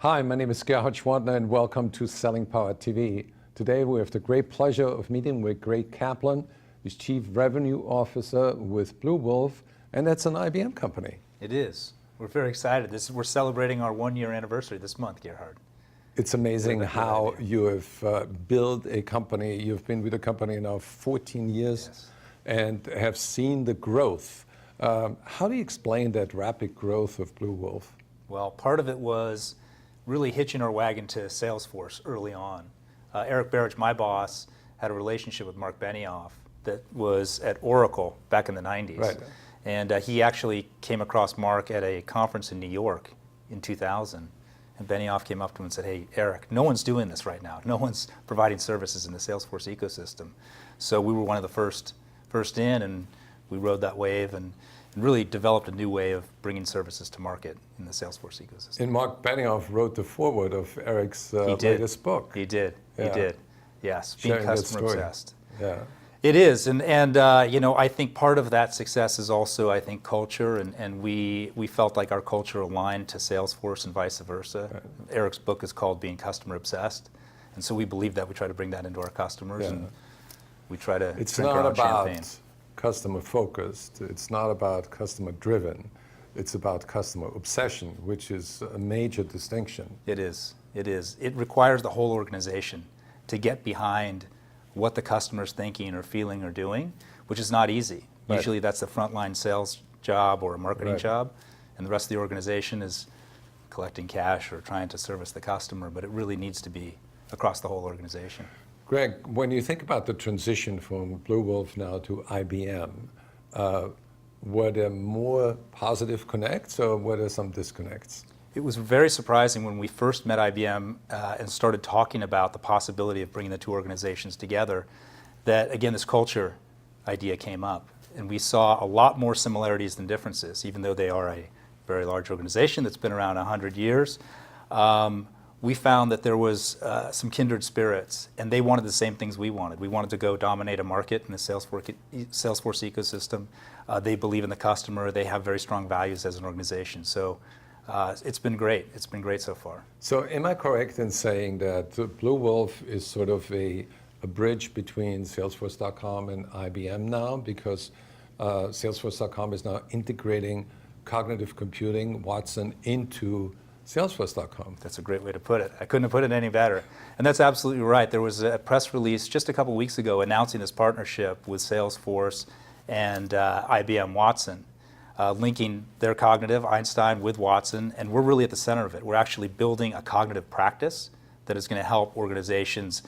Hi, my name is Gerhard Schwantner and welcome to Selling Power TV. Today we have the great pleasure of meeting with Greg Kaplan, who's Chief Revenue Officer with Bluewolf, and that's an IBM company. It is. We're very excited. We're celebrating our 1-year anniversary this month, Gerhard. It's amazing how you have built a company. You've been with the company now 14 years Yes. and have seen the growth. How do you explain that rapid growth of Bluewolf? Well, part of it was really hitching our wagon to Salesforce early on. Eric Barrich, my boss, had a relationship with Mark Benioff that was at Oracle back in the 90s. Right. And he actually came across Mark at a conference in New York in 2000. And Benioff came up to him and said, "Hey, Eric, no one's doing this right now. No one's providing services in the Salesforce ecosystem." So we were one of the first in, and we rode that wave and really developed a new way of bringing services to market in the Salesforce ecosystem. And Mark Benioff wrote the foreword of Eric's latest book. He did. Yeah. He did. Yes, being Sharing that customer story. obsessed. Yeah. It is, and you know, I think part of that success is also, I think, culture, and we felt like our culture aligned to Salesforce and vice versa. Right. Eric's book is called Being Customer Obsessed, and so we believe that we try to bring that into our customers, Yeah. and we try to It's drink not our own about champagne. customer focused. It's not about customer driven. It's about customer obsession, which is a major distinction. It is. It is. It requires the whole organization to get behind what the customer's thinking or feeling or doing, which is not easy. Right. Usually that's the frontline sales job or a marketing Right. job, and the rest of the organization is collecting cash or trying to service the customer, but it really needs to be across the whole organization. Greg, when you think about the transition from Bluewolf now to IBM, were there more positive connects or were there some disconnects? It was very surprising when we first met IBM and started talking about the possibility of bringing the two organizations together, that again this culture idea came up, and we saw a lot more similarities than differences, even though they are a very large organization that's been around 100 years. We found that there was some kindred spirits, and they wanted the same things we wanted. We wanted to go dominate a market in the Salesforce ecosystem. They believe in the customer. They have very strong values as an organization. So it's been great. It's been great so far. So am I correct in saying that Bluewolf is sort of a bridge between Salesforce.com and IBM now, because Salesforce.com is now integrating cognitive computing, Watson, into Salesforce.com. That's a great way to put it. I couldn't have put it any better. And that's absolutely right. There was a press release just a couple weeks ago announcing this partnership with Salesforce and IBM Watson, linking their cognitive, Einstein, with Watson, and we're really at the center of it. We're actually building a cognitive practice that is going to help organizations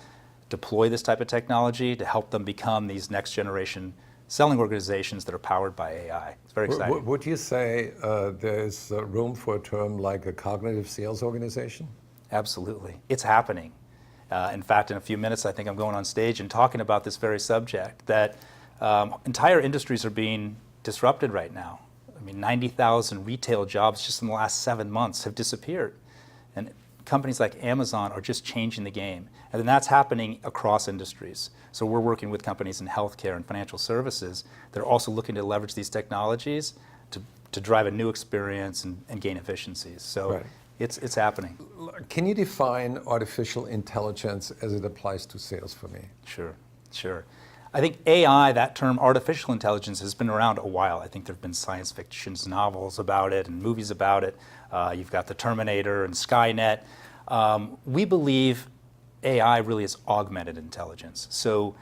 deploy this type of technology to help them become these next generation selling organizations that are powered by AI. It's very exciting. Would you say there's room for a term like a cognitive sales organization? Absolutely. It's happening. In fact, in a few minutes, I think I'm going on stage and talking about this very subject, that entire industries are being disrupted right now. I mean, 90,000 retail jobs just in the last 7 months have disappeared. And companies like Amazon are just changing the game. And then that's happening across industries. So we're working with companies in healthcare and financial services that are also looking to leverage these technologies to drive a new experience and gain efficiencies. So Right. it's happening. Can you define artificial intelligence as it applies to sales for me? Sure, sure. I think AI, that term artificial intelligence, has been around a while. I think there have been science fiction novels about it and movies about it. You've got the Terminator and Skynet. We believe AI really is augmented intelligence. So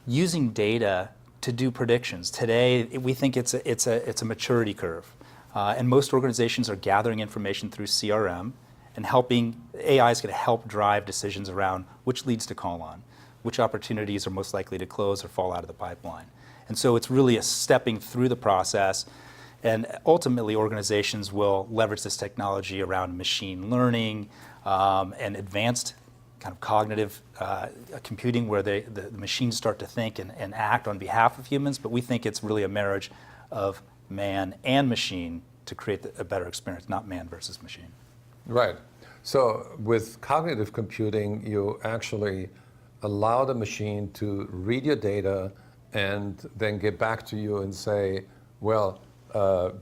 using data to do predictions. Today, we think it's a maturity curve. And most organizations are gathering information through CRM and AI is going to help drive decisions around which leads to call on, which opportunities are most likely to close or fall out of the pipeline. And so it's really a stepping through the process, and ultimately organizations will leverage this technology around machine learning and advanced kind of cognitive computing, where the machines start to think and act on behalf of humans, but we think it's really a marriage of man and machine to create a better experience, not man versus machine. Right. So with cognitive computing, you actually allow the machine to read your data and then get back to you and say, well,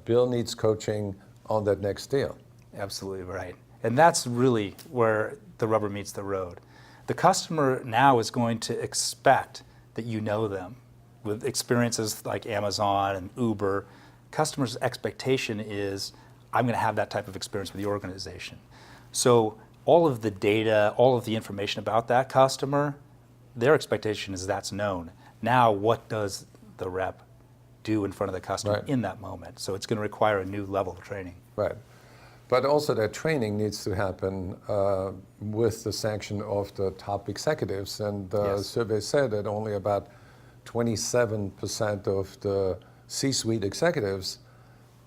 Bill needs coaching on that next deal. Absolutely right. And that's really where the rubber meets the road. The customer now is going to expect that you know them. With experiences like Amazon and Uber, customers' expectation is, I'm going to have that type of experience with your organization. So all of the data, all of the information about that customer, their expectation is that's known. Now, what does the rep do in front of the customer Right. in that moment? So it's going to require a new level of training. Right. But also that training needs to happen with the sanction of the top executives. And the Yes. survey said that only about 27% of the C-suite executives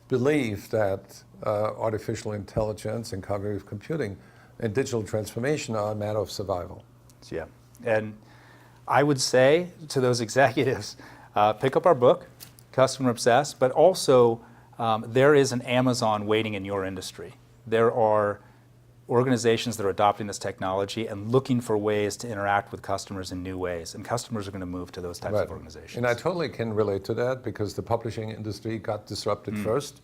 believe that artificial intelligence and cognitive computing and digital transformation are a matter of survival. So, yeah. And I would say to those executives, pick up our book, Customer Obsessed, but also there is an Amazon waiting in your industry. There are organizations that are adopting this technology and looking for ways to interact with customers in new ways. And customers are going to move to those types Right. of organizations. And I totally can relate to that because the publishing industry got disrupted first.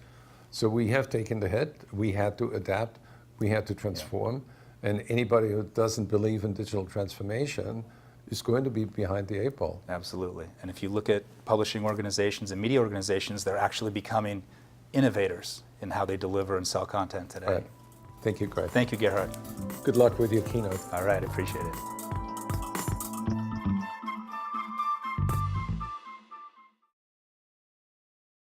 So we have taken the hit. We had to adapt. We had to transform. And anybody who doesn't believe in digital transformation is going to be behind the eight ball. Absolutely. And if you look at publishing organizations and media organizations, they're actually becoming innovators in how they deliver and sell content today. Right. Thank you, Greg. Thank you, Gerhard. Good luck with your keynote. All right, appreciate it.